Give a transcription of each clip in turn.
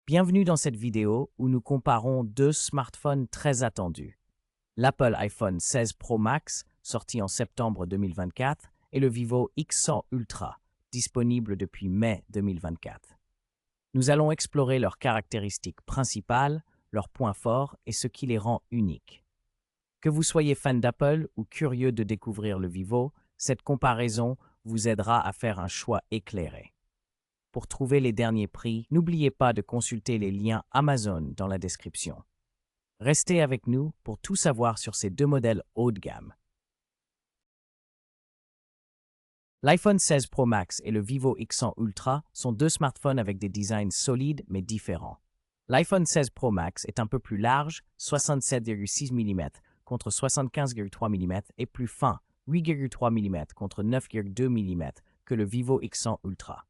Bienvenue dans cette vidéo où nous comparons deux smartphones très attendus. L'Apple iPhone 16 Pro Max, sorti en septembre 2024, et le Vivo X100 Ultra, disponible depuis mai 2024. Nous allons explorer leurs caractéristiques principales, leurs points forts et ce qui les rend uniques. Que vous soyez fan d'Apple ou curieux de découvrir le Vivo, cette comparaison vous aidera à faire un choix éclairé. Pour trouver les derniers prix, n'oubliez pas de consulter les liens Amazon dans la description. Restez avec nous pour tout savoir sur ces deux modèles haut de gamme. L'iPhone 16 Pro Max et le Vivo X100 Ultra sont deux smartphones avec des designs solides mais différents. L'iPhone 16 Pro Max est un peu plus large, 67,6 mm contre 75,3 mm et plus fin, 8,3 mm contre 9,2 mm que le Vivo X100 Ultra.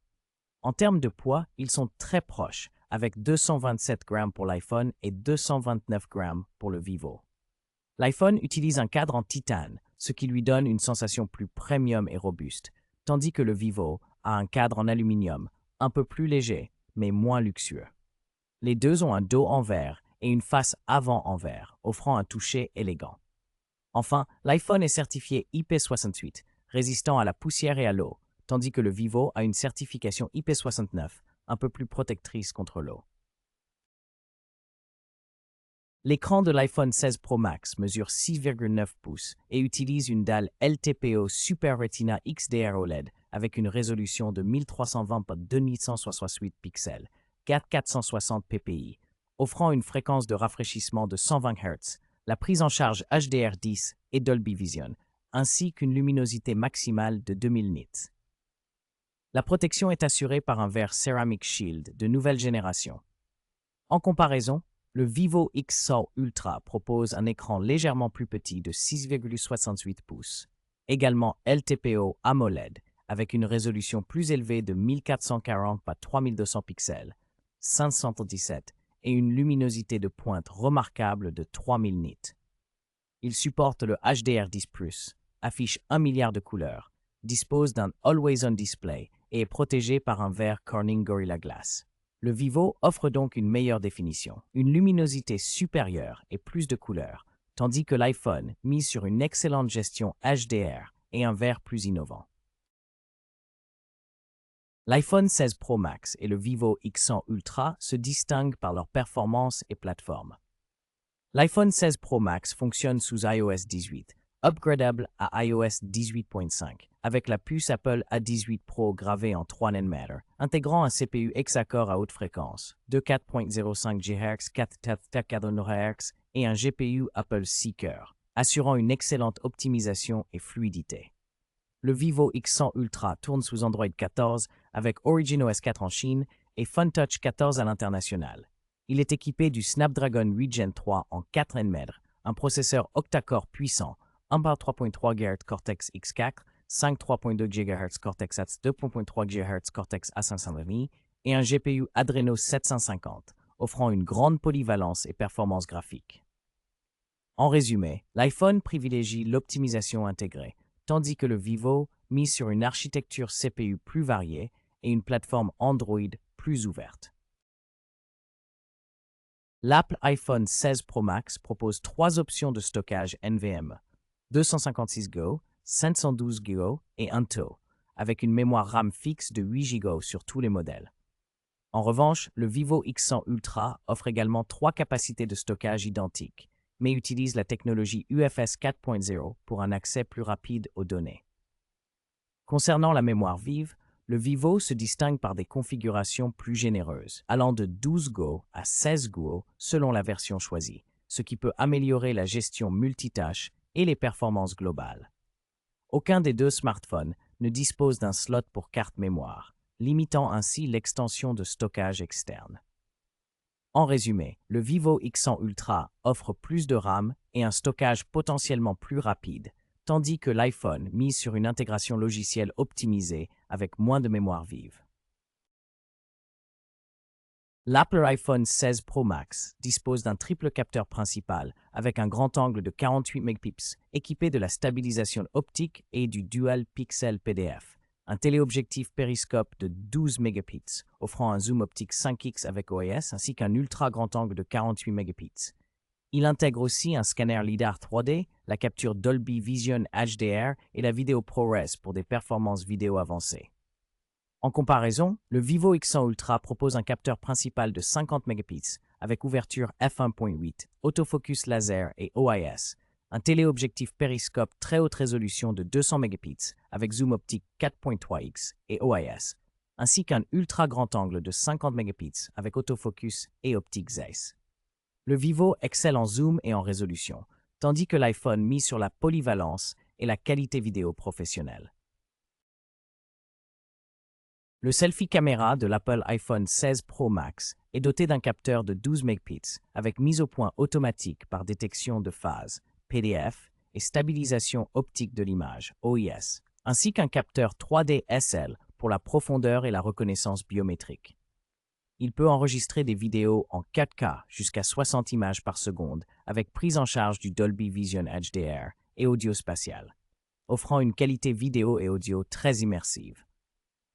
En termes de poids, ils sont très proches, avec 227 grammes pour l'iPhone et 229 grammes pour le Vivo. L'iPhone utilise un cadre en titane, ce qui lui donne une sensation plus premium et robuste, tandis que le Vivo a un cadre en aluminium, un peu plus léger, mais moins luxueux. Les deux ont un dos en verre et une face avant en verre, offrant un toucher élégant. Enfin, l'iPhone est certifié IP68, résistant à la poussière et à l'eau, tandis que le Vivo a une certification IP69, un peu plus protectrice contre l'eau. L'écran de l'iPhone 16 Pro Max mesure 6,9 pouces et utilise une dalle LTPO Super Retina XDR OLED avec une résolution de 1320 x 2168 pixels, 460 ppi, offrant une fréquence de rafraîchissement de 120 Hz, la prise en charge HDR10 et Dolby Vision, ainsi qu'une luminosité maximale de 2000 nits. La protection est assurée par un verre Ceramic Shield de nouvelle génération. En comparaison, le Vivo X100 Ultra propose un écran légèrement plus petit de 6,68 pouces, également LTPO AMOLED, avec une résolution plus élevée de 1440 x 3200 pixels, 517, et une luminosité de pointe remarquable de 3000 nits. Il supporte le HDR10+, affiche 1 milliard de couleurs, dispose d'un Always-On Display et est protégé par un verre Corning Gorilla Glass. Le Vivo offre donc une meilleure définition, une luminosité supérieure et plus de couleurs, tandis que l'iPhone mise sur une excellente gestion HDR et un verre plus innovant. L'iPhone 16 Pro Max et le Vivo X100 Ultra se distinguent par leur performance et plateforme. L'iPhone 16 Pro Max fonctionne sous iOS 18, upgradable à iOS 18.5, avec la puce Apple A18 Pro gravée en 3 nm, intégrant un CPU hexa-core à haute fréquence, de 4.05 GHz, 4 GHz et un GPU Apple Seeker, assurant une excellente optimisation et fluidité. Le Vivo X100 Ultra tourne sous Android 14 avec OriginOS 4 en Chine et FunTouch 14 à l'international. Il est équipé du Snapdragon 8 Gen 3 en 4 nm, un processeur octa-core puissant, 1 par 3.3 GHz Cortex-X4, 5 3.2 GHz Cortex-A 2.3 GHz Cortex-A520 et un GPU Adreno 750, offrant une grande polyvalence et performance graphique. En résumé, l'iPhone privilégie l'optimisation intégrée, tandis que le Vivo mise sur une architecture CPU plus variée et une plateforme Android plus ouverte. L'Apple iPhone 16 Pro Max propose 3 options de stockage NVMe, 256 Go, 512 Go et un TO, avec une mémoire RAM fixe de 8 Go sur tous les modèles. En revanche, le Vivo X100 Ultra offre également 3 capacités de stockage identiques, mais utilise la technologie UFS 4.0 pour un accès plus rapide aux données. Concernant la mémoire vive, le Vivo se distingue par des configurations plus généreuses, allant de 12 Go à 16 Go selon la version choisie, ce qui peut améliorer la gestion multitâche et les performances globales. Aucun des deux smartphones ne dispose d'un slot pour carte mémoire, limitant ainsi l'extension de stockage externe. En résumé, le Vivo X100 Ultra offre plus de RAM et un stockage potentiellement plus rapide, tandis que l'iPhone mise sur une intégration logicielle optimisée avec moins de mémoire vive. L'Apple iPhone 16 Pro Max dispose d'un triple capteur principal avec un grand angle de 48 mégapixels équipé de la stabilisation optique et du Dual Pixel PDF, un téléobjectif périscope de 12 mégapixels, offrant un zoom optique 5x avec OIS, ainsi qu'un ultra grand angle de 48 mégapixels. Il intègre aussi un scanner LiDAR 3D, la capture Dolby Vision HDR et la vidéo ProRes pour des performances vidéo avancées. En comparaison, le Vivo X100 Ultra propose un capteur principal de 50 mégapixels avec ouverture f1.8, autofocus laser et OIS, un téléobjectif périscope très haute résolution de 200 mégapixels avec zoom optique 4.3x et OIS, ainsi qu'un ultra grand angle de 50 mégapixels avec autofocus et optique Zeiss. Le Vivo excelle en zoom et en résolution, tandis que l'iPhone mise sur la polyvalence et la qualité vidéo professionnelle. Le selfie caméra de l'Apple iPhone 16 Pro Max est doté d'un capteur de 12 mégapixels avec mise au point automatique par détection de phase, PDF, et stabilisation optique de l'image, OIS, ainsi qu'un capteur 3D SL pour la profondeur et la reconnaissance biométrique. Il peut enregistrer des vidéos en 4K jusqu'à 60 images par seconde avec prise en charge du Dolby Vision HDR et audio spatial, offrant une qualité vidéo et audio très immersive.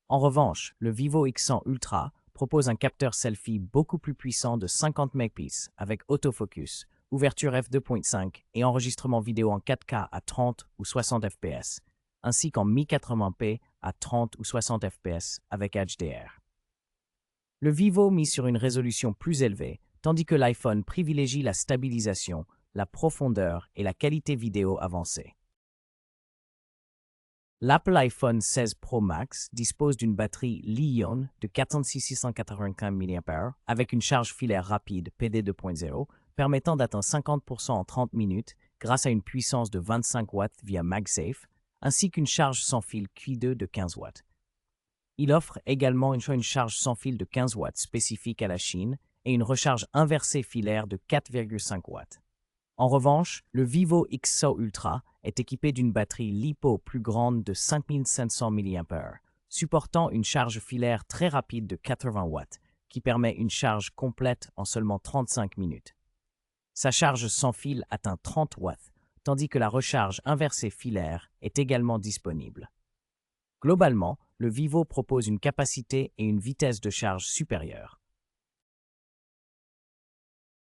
En revanche, le Vivo X100 Ultra propose un capteur selfie beaucoup plus puissant de 50 mégapixels avec autofocus, ouverture f2.5 et enregistrement vidéo en 4K à 30 ou 60 fps, ainsi qu'en 1080p à 30 ou 60 fps avec HDR. Le Vivo mise sur une résolution plus élevée, tandis que l'iPhone privilégie la stabilisation, la profondeur et la qualité vidéo avancée. L'Apple iPhone 16 Pro Max dispose d'une batterie Li-ion de 4685 mAh avec une charge filaire rapide PD 2.0 permettant d'atteindre 50% en 30 minutes grâce à une puissance de 25 watts via MagSafe, ainsi qu'une charge sans fil Qi2 de 15 watts. Il offre également une charge sans fil de 15 watts spécifique à la Chine et une recharge inversée filaire de 4,5 watts. En revanche, le Vivo X100 Ultra est équipé d'une batterie LiPo plus grande de 5500 mAh, supportant une charge filaire très rapide de 80 watts, qui permet une charge complète en seulement 35 minutes. Sa charge sans fil atteint 30 watts, tandis que la recharge inversée filaire est également disponible. Globalement, le Vivo propose une capacité et une vitesse de charge supérieures.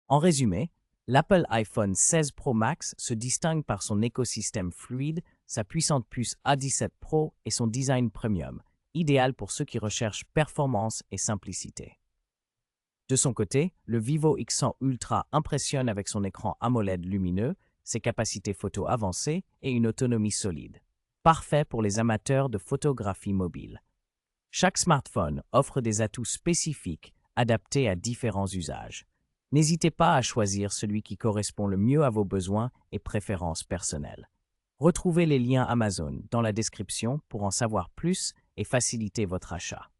En résumé, l'Apple iPhone 16 Pro Max se distingue par son écosystème fluide, sa puissante puce A17 Pro et son design premium, idéal pour ceux qui recherchent performance et simplicité. De son côté, le Vivo X100 Ultra impressionne avec son écran AMOLED lumineux, ses capacités photo avancées et une autonomie solide. Parfait pour les amateurs de photographie mobile. Chaque smartphone offre des atouts spécifiques adaptés à différents usages. N'hésitez pas à choisir celui qui correspond le mieux à vos besoins et préférences personnelles. Retrouvez les liens Amazon dans la description pour en savoir plus et faciliter votre achat.